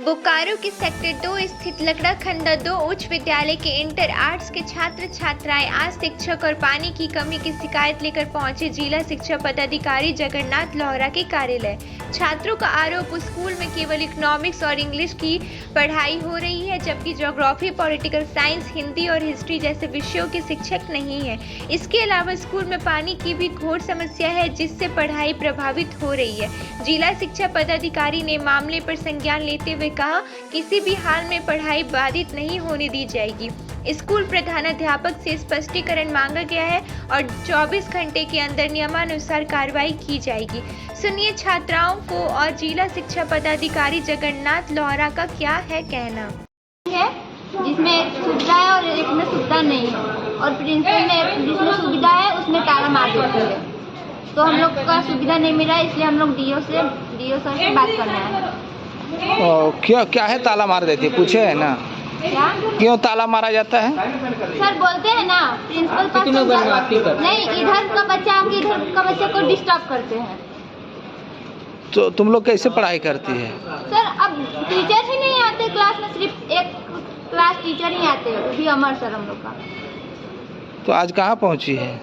बोकारो के सेक्टर 2 स्थित लकड़ा खंडा 2 उच्च विद्यालय के इंटर आर्ट्स के छात्र छात्राएं आज शिक्षक और पानी की कमी की शिकायत लेकर पहुंचे जिला शिक्षा पदाधिकारी जगन्नाथ लोहरा के कार्यालय। छात्रों का आरोप स्कूल में केवल इकोनॉमिक्स और इंग्लिश की पढ़ाई हो रही है, जबकि ज्योग्राफी, पॉलिटिकल साइंस, हिंदी और हिस्ट्री जैसे विषयों के शिक्षक नहीं है। इसके अलावा स्कूल में पानी की भी घोर समस्या है, जिससे पढ़ाई प्रभावित हो रही है। जिला शिक्षा पदाधिकारी ने मामले पर संज्ञान लेते हुए कहा, किसी भी हाल में पढ़ाई बाधित नहीं होने दी जाएगी। स्कूल प्रधानाध्यापक से स्पष्टीकरण मांगा गया है और 24 घंटे के अंदर नियमानुसार कार्रवाई की जाएगी। सुनिए छात्राओं को और जिला शिक्षा पदाधिकारी जगन्नाथ लोहरा का क्या है कहना। है जिसमें सुविधा है और एक में सुविधा नहीं है, और प्रिंसिपल में जिसमें सुविधा है उसमें ताला मार देते हैं। तो हम लोग का सुविधा नहीं मिला, इसलिए हम लोग डीओ सर से बात करना है। क्या है ताला मार देती है, पूछे है ना क्या क्यों ताला मारा जाता है? सर बोलते हैं ना प्रिंसिपल पास नहीं, इधर का बच्चा को डिस्टर्ब करते हैं। तो तुम लोग कैसे पढ़ाई करती है? सर अब टीचर ही नहीं आते क्लास में, सिर्फ एक क्लास टीचर ही आते हैं, वो भी अमर सर हम लोग का। तो आज कहाँ पहुँची है?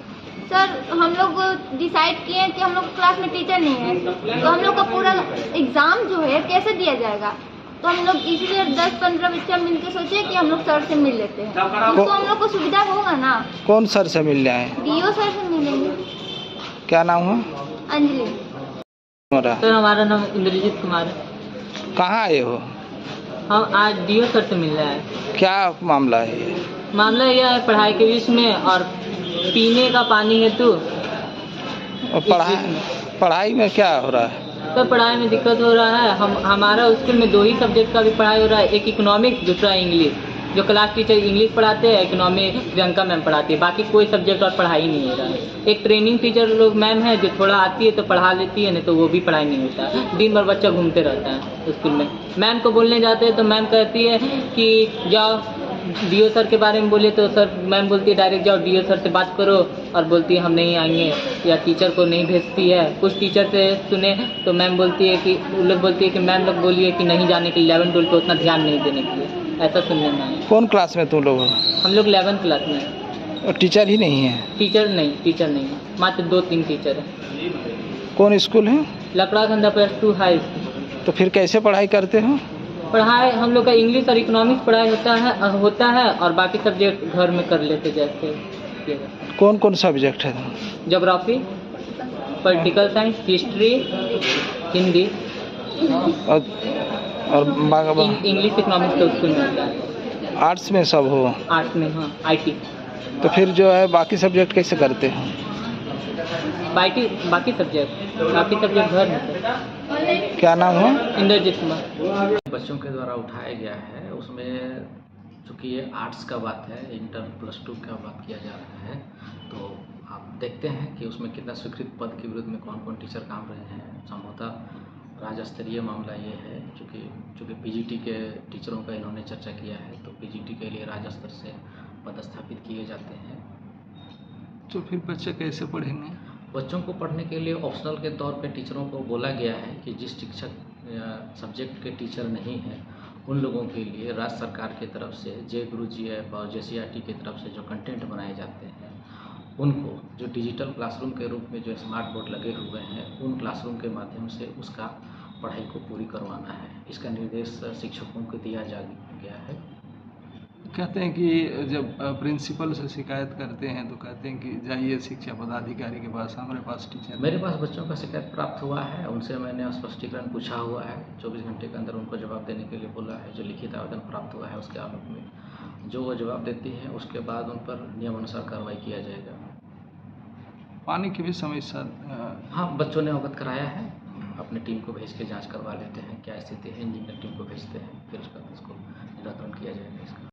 सर हम लोग डिसाइड किए हैं कि हम लोग क्लास में टीचर नहीं है, तो हम लोग का पूरा एग्जाम जो है कैसे दिया जाएगा। तो हम लोग इसीलिए 10-15 बच्चा मिलकर सोचे कि हम लोग सर से मिल लेते हैं, तो हम लोग को सुविधा होगा ना। कौन सर से मिल जाए? डीओ सर से मिलेंगे। क्या नाम है? अंजलि। सर हमारा नाम इंद्रजीत कुमार है। कहाँ आए हो? हम आज डीओ सर से मिल रहे हैं। क्या मामला है ये? मामला यह है पढ़ाई के विषय में और पीने का पानी हेतु। पढ़ाई में क्या हो रहा है? तो पढ़ाई में दिक्कत हो रहा है। हमारा स्कूल में 2 ही सब्जेक्ट का भी पढ़ाई हो रहा है, एक इकोनॉमिक्स, दूसरा इंग्लिश। जो क्लास टीचर इंग्लिश पढ़ाते हैं, इकोनॉमिक्स प्रियंका मैम पढ़ाती है, बाकी कोई सब्जेक्ट और पढ़ाई नहीं हो रहा है। एक ट्रेनिंग टीचर लोग मैम है जो थोड़ा आती है तो पढ़ा लेती है, नहीं तो वो भी पढ़ाई नहीं होता है। दिन भर बच्चा घूमते रहता है स्कूल में। मैम को बोलने जाते हैं तो मैम कहती है कि जाओ डीओ सर के बारे में बोले, तो सर मैम बोलती है डायरेक्ट जाओ डीओ सर से बात करो, और बोलती है हम नहीं आएंगे, या टीचर को नहीं भेजती है। कुछ टीचर से सुने तो मैम बोलती है कि वो लोग बोलती है कि मैम लोग बोलिए कि नहीं जाने के लिए, 11-12 पे उतना ध्यान नहीं देने के लिए, ऐसा सुनने में आया। कौन क्लास में तुम लोग हो? हम लोग 11th क्लास में हैं। और टीचर ही नहीं है? टीचर नहीं, मात्र 2-3 टीचर है। कौन स्कूल है? लकड़ा खंडा +2 हाई स्कूल। तो फिर कैसे पढ़ाई करते हो? पढ़ाई हम लोग का इंग्लिश और इकोनॉमिक्स पढ़ाई होता है और बाकी सब्जेक्ट घर में कर लेते जैसे। कौन कौन सब्जेक्ट है? Geography, political science, history, Hindi और इंग्लिश इकोनॉमिक्स तो स्कूल में होता है। आर्ट्स में सब हो? आर्ट्स में हाँ, IT। तो फिर जो है बाकी सब्जेक्ट कैसे करते हैं? बाकी सब्जेक्ट घर में। क्या नाम है? इंद्रजीत कुमार। बच्चों के द्वारा उठाया गया है, उसमें चूँकि ये आर्ट्स का बात है, इंटर +2 का बात किया जा रहा है, तो आप देखते हैं कि उसमें कितना स्वीकृत पद के विरुद्ध में कौन कौन टीचर काम रहे हैं। संभवतः राज्य स्तरीय मामला ये है, चूँकि PGT के टीचरों का इन्होंने चर्चा किया है, तो PGT के लिए राज्य स्तर से पदस्थापित किए जाते हैं। तो फिर बच्चे कैसे पढ़ेंगे? बच्चों को पढ़ने के लिए ऑप्शनल के तौर पे टीचरों को बोला गया है कि जिस शिक्षक सब्जेक्ट के टीचर नहीं हैं, उन लोगों के लिए राज्य सरकार की तरफ से जय गुरु जी ऐप और JCRT की तरफ से जो कंटेंट बनाए जाते हैं, उनको जो डिजिटल क्लासरूम के रूप में जो स्मार्ट बोर्ड लगे हुए हैं, उन क्लासरूम के माध्यम से उसका पढ़ाई को पूरी करवाना है। इसका निर्देश शिक्षकों को दिया गया है। कहते हैं कि जब प्रिंसिपल से शिकायत करते हैं तो कहते हैं कि जाइए शिक्षा पदाधिकारी के पास, हमारे पास टीचर। मेरे पास बच्चों का शिकायत प्राप्त हुआ है, उनसे मैंने स्पष्टीकरण पूछा हुआ है। 24 घंटे के अंदर उनको जवाब देने के लिए बोला है। जो लिखित आवेदन प्राप्त हुआ है उसके आलोक में जो वो जवाब देती है, उसके बाद उन पर नियमानुसार कार्रवाई किया जाएगा। पानी की भी समस्या? हाँ, बच्चों ने अवगत कराया है। अपनी टीम को भेज के जाँच करवा लेते हैं क्या स्थिति है, इंजीनियर टीम को भेजते हैं, फिर उसके बाद उसको निराकरण किया जाएगा इसका।